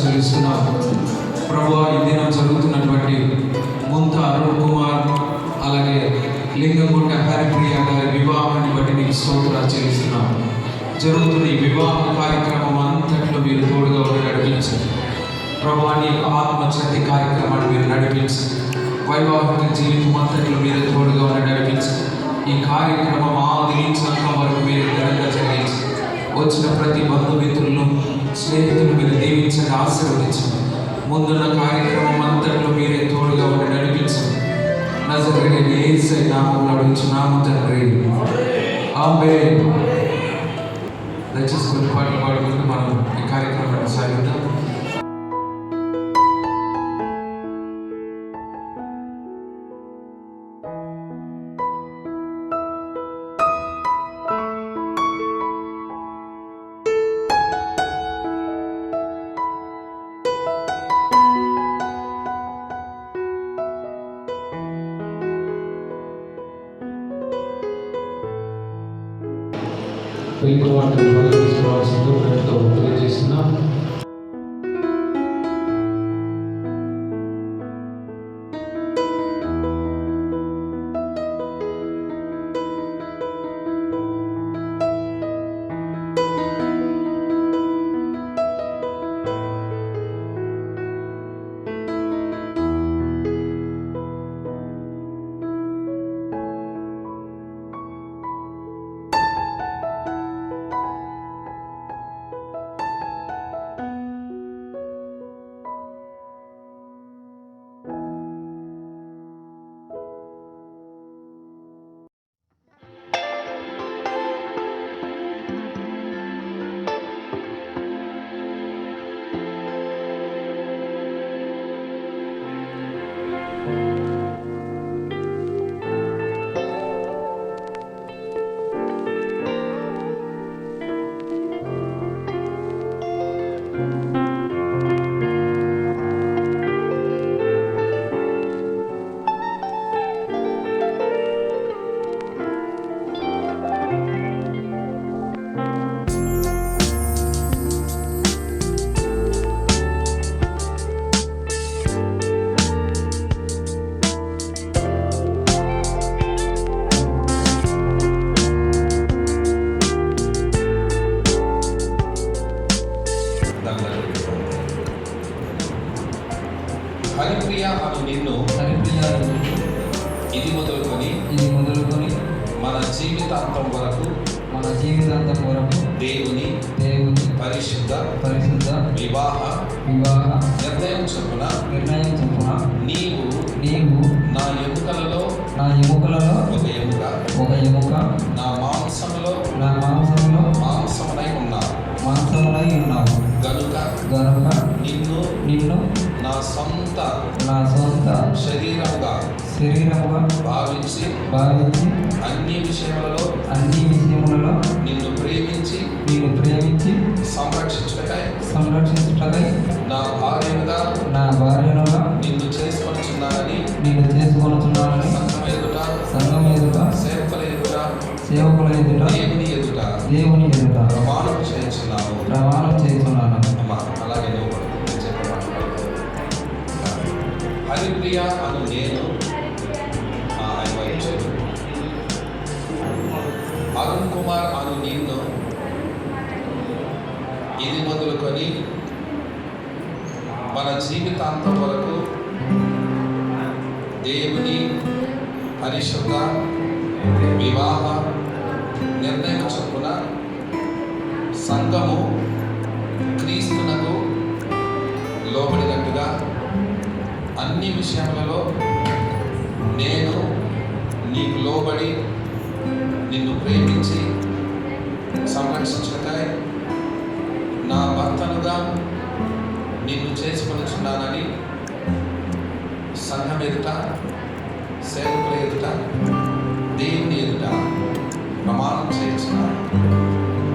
చెల్లిస్తున్నాం. ప్రభువా, ఈ దినం జరుగుతున్నటువంటి ముంత అరుణ్ కుమార్ అలాగే లింగంగుంట హరిప్రియ గారి వివాహాన్ని బట్టి నీకు స్తోత్రాలు చెల్లిస్తున్నాం. జరుగుతున్న ఈ వివాహ కార్యక్రమం అంతట్లో మీరు తోడుగా ఉండి నడిపించండి. ప్రభువా, నీ ఆత్మశక్తి కార్యక్రమాన్ని మీరు నడిపించండి. వైవాహిక జీవితం అంతట్లో మీరు తోడుగా ఉండి నడిపించండి. ఈ కార్యక్రమం ఆది నుంచి అంతం వరకు మీరు ఘనంగా జరిగించండి. వచ్చిన ప్రతి బంధుమిత్రులను స్నేహితులు మీరు దీవించండి, ఆశీర్వదించండి. ముందున్న కార్యక్రమం అంతట్లో మీరే తోడుగా ఉండి నడిపించండి. నజరేయుడైన యేసయ్య నామములో అడుగుచున్నాము తండ్రి, ఆమేన్. దయచేసి కొన్ని పాటలు పాడుకుంటూ మనం ఈ కార్యక్రమాన్ని సాగిద్దాం. పెళ్లి కుమార్తెను బలపరుచుకోవాల్సిందో పేరుతో తెలియజేస్తున్నాం. హరిప్రియ అను నిన్ను ఇది మొదలుకొని మన జీవితాంతం వరకు దేవుని పరిశుద్ధ వివాహ నిర్ణయం చొప్పున నీవు నా ఎముకలలో ఒక ఎముక నా మాంసములో మాంసమునై ఉన్నావు గనుక నిన్ను నా సొంత శరీరముగా భావించి అన్ని విషయములలో నిన్ను ప్రేమించి సంరక్షించుటకై నా భార్యనుగా నిన్ను చేసుకొనుచున్నానని సంఘం ఎదుట సేవకుల ఎదుట దేవుని ఎదుట ప్రమాణం చేస్తున్నాను. అలాగే హరిప్రియ అను నేను అరుణ్ కుమార్ అను నిన్ను ఇది మొదలుకొని మన జీవితాంతం వరకు దేవుని పరిశుద్ధ వివాహ నిర్ణయం చొప్పున సంఘము క్రీస్తునకు లోబడినట్టుగా అన్ని విషయములలో నేను నీకు లోబడి నిన్ను ప్రేమించి సంరక్షించటకై నా భర్తనుగా నిన్ను చేసుకొనుచున్నానని సంఘం ఎదుట సేవకుల ఎదుట దేవుని ఎదుట ప్రమాణం చేస్తున్నాను.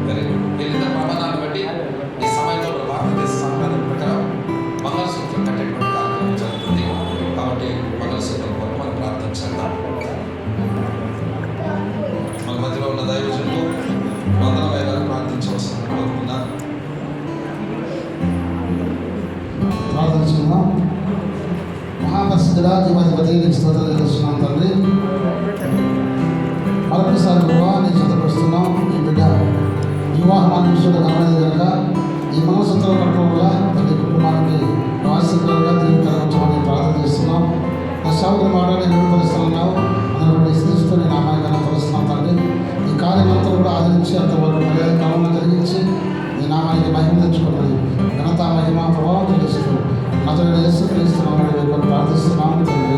Very good. వెళ్ళిన ప్రమాణాలు బట్టి ఈ సమయంలో భారతదేశ సంఘాల ప్రకారం మంగళసూత్రం కట్టేటువంటి కార్యక్రమం జరుగుతుంది. కాబట్టి మంగళసూత్రం కొరకు మనం ప్రార్థన చేద్దాం. మన మధ్యలో ఉన్న దైవజనులు వందల వేలాలు ప్రార్థించవలసిన కోరుకున్నాను. పరిశుద్ధుడా జీవాధిపతి నీకు స్తోత్రాలు చెల్లిస్తున్నాం తండ్రి. మరొకసారి నీ చేతకు వస్తున్నాం. ఈ బిడ్డ వివాహం విషయంలో కనబడేది కనుక ఈ మనసూత్రం కట్టడం వల్ల ప్రతి కుటుంబానికి ఆశీర్వాదంగా దీవికరించమని ప్రార్థన చేస్తున్నాం. నా సేవకుల మాట నేను విడుదలస్తున్నావు అందులో స్థితితో నేను నామాన్ని కనపరుస్తున్నాం తండ్రి. ఈ కార్యమంతా కూడా ఆదరించి అంతవరకు మర్యాద క్రమంలో జరిగించి ఈ నామానికి మహిమ తెచ్చుకోమని ఘనత మహిమ ప్రభావం చెల్లిస్తూ అతను యేసుక్రీస్తున్నామని ప్రార్థిస్తున్నాము తండ్రి.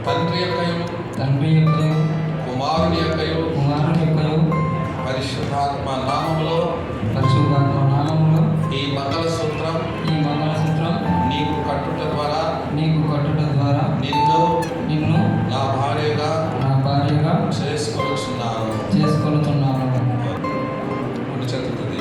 తండ్రి యొక్కయు కుమారుని యొక్కయు పరిశుద్ధాత్మ నామములో ఈ మంగళసూత్రం నీకు కట్టుట ద్వారా నిన్ను నా భార్యగా చేసుకొనుచున్నాను. చెప్తుంది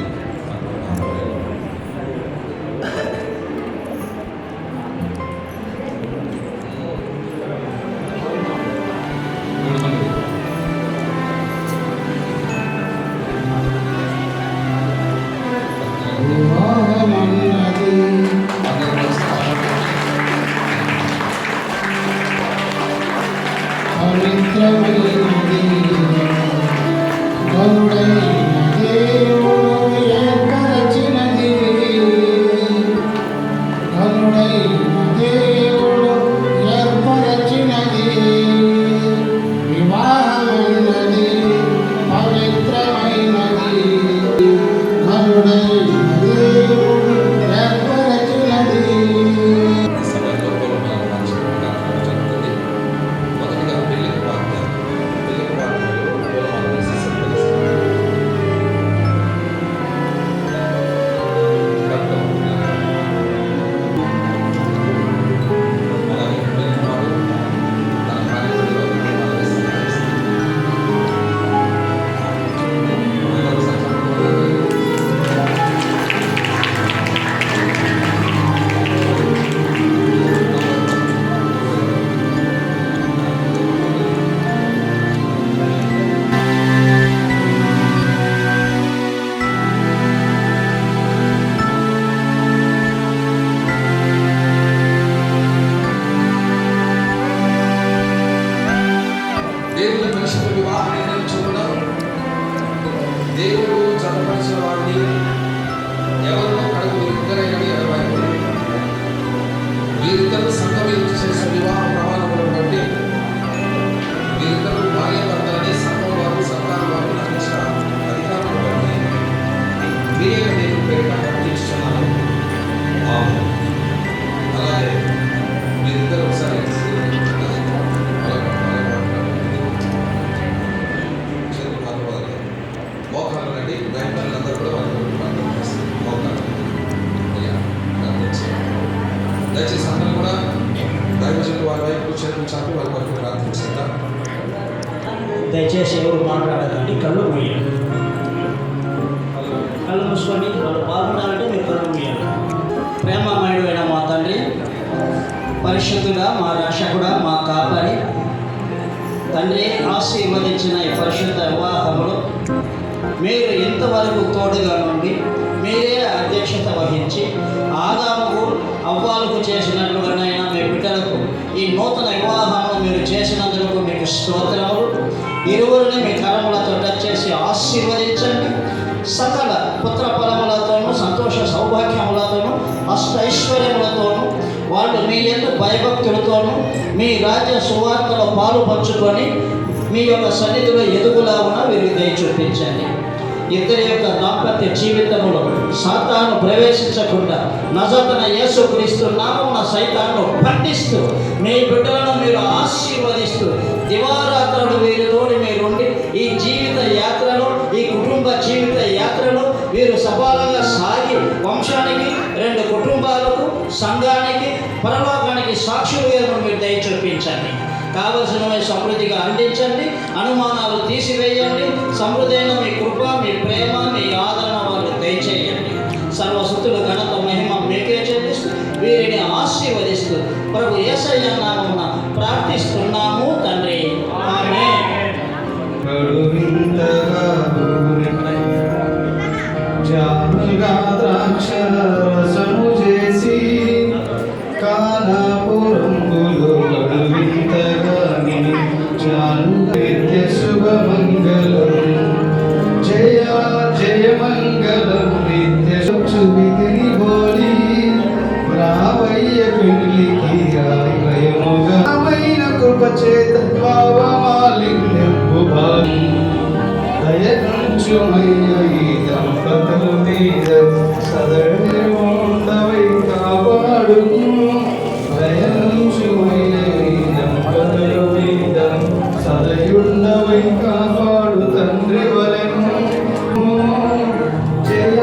దేవుడు జతపరిచిన వాడిని ఎవరినో కడుగు ఇద్దరైనది ఎడబాయి. వీరిద్దరు సంఘం చేసే వివాహ ప్రమాణములను బట్టి వీరిద్దరు భార్య భర్తలని సంఘం వారు సంతాన వారు నటించిన అధికారులను బట్టి వీరే నేను పేరిట ప్రకటిస్తున్నాను. అలాగే వీరిద్దరు ఒకసారి మోకాలు రండి. దైవజనులందరూ కూడా వారికి మోకాలు దయచేసి అందరూ కూడా దైవజనులు వారి వైపు చేర్పించాలి. వారి వరకు ప్రార్థించారు. దయచేసి ఎవరు మాట్లాడకండి, కళ్ళు మూయాలి. కళ్ళు మూసుకొని వాళ్ళు బాగుండాలంటే మీరు కళ్ళు మూయాలి. ప్రేమమయుడు అయిన మా తండ్రి, పరిశుద్ధుడా, మా రక్షకుడా, మా కాపరి తండ్రి, ఆశీర్వదించిన ఈ పరిశుద్ధ వివాహములు మీరు ఇంతవరకు తోడుగా నుండి మీరే అధ్యక్షత వహించి ఆదాముకు అవ్వాలకు చేసినట్లుగానైనా మీ బిడ్డలకు ఈ నూతన వివాహమును మీరు చేసినందుకు మీకు స్తోత్రములు. ఇరువురిని మీ కరములతో చేసి ఆశీర్వదించండి. సకల పుత్ర ఫలములతోనూ సంతోష సౌభాగ్యములతోనూ అష్టైశ్వర్యములతోనూ వాళ్ళు మీ యందు భయభక్తులతోనూ మీ రాజ్య సువార్తలో పాలు పంచుకొని మీ యొక్క సన్నిధిలో ఎదుగులాగున వీరికి దయ చూపించండి. ఇద్దరి యొక్క దాంపత్య జీవితంలో సాతాను ప్రవేశించకుండా నజరేయుడైన యేసుక్రీస్తు నామమున సైతాను ఖండిస్తూ మీ బిడ్డలను మీరు ఆశీర్వదిస్తూ దివారాత్రులు వీరితోటి మీరుండి ఈ జీవిత యాత్రలో, ఈ కుటుంబ జీవిత యాత్రలో వీరు సఫలంగా సాగి వంశానికి, 2 కుటుంబాలకు, సంఘానికి, పరలోకానికి సాక్షులుగా మీరు దయ చూపించండి. కావలసినవి సమృద్ధిగా అందించండి. అనుమానాలు తీసివేయండి. సమృద్ధైన మీ కృప, మీ ప్రేమ, మీ ఆదరణ వారు దయచేయండి. సర్వశక్తులు ఘనత మహిమ మీకే చెల్లిస్తూ వీరిని ఆశీర్వదిస్తూ ప్రభు యేసయ్య నామమున ప్రార్థిస్తున్నాము తండ్రి. ఆమేన్. జాముగా ద్రాక్షరసము చేసి కానాపురంబులో గడువింతగాని చాలు నిత్య శుభమంగళం జయ జయ మంగళం నిత్య శుభితిని బోలి రావయ్య పెళ్లికి రాయముగా రామైన కృప చేత భావమాలిన్యపు భావి దయనుంచుమయ్య ఈ దంపతుల మీద సదయముండవై కాపాడుము దయనుంచుమయ్య ఈ దంపతుల మీద సదయుండవై కాపాడు తండ్రి వలెను జయ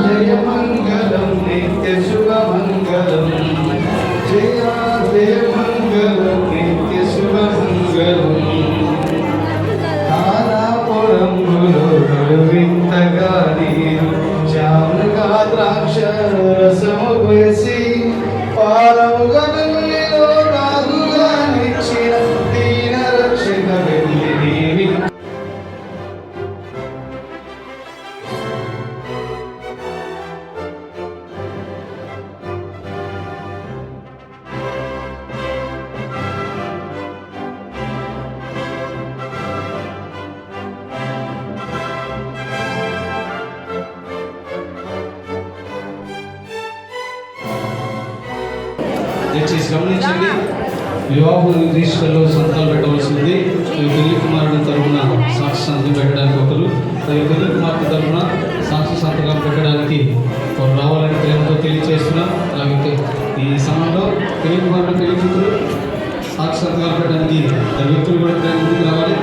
జయ మంగళం నిత్య శుభ మంగళం జయ జయ మంగళం నిత్య శుభ మంగళం వింతగా నీరు జాముగా ద్రాక్ష రసము వేసి పాలముగా వెల్లిలో నాగుగా నిచ్చిన దీన రక్షణ వెళ్ళి నీవి దయచేసి గమనించండి. వివాహ రిజిస్టర్లో సంతకాలు పెట్టవలసింది. పెళ్లి కుమారుడు తరఫున సాక్షి సంతకం పెట్టడానికి ఒకరు, పెళ్లి కుమార్తె తరఫున సాక్షి సంతకాలు పెట్టడానికి వారు రావాలని ప్రేమతో తెలియజేస్తున్నాం. అలాగే ఈ సమయంలో పెళ్లి కుమారుడు పెళ్లి కూతురు సాక్షి సంతకాలు పెట్టడానికి వ్యక్తులు కూడా ప్రేమ ముందుకు రావాలి.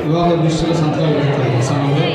వివాహ రిజిస్టర్లో సంతకాలు పెడతారు ఈ సమయంలో.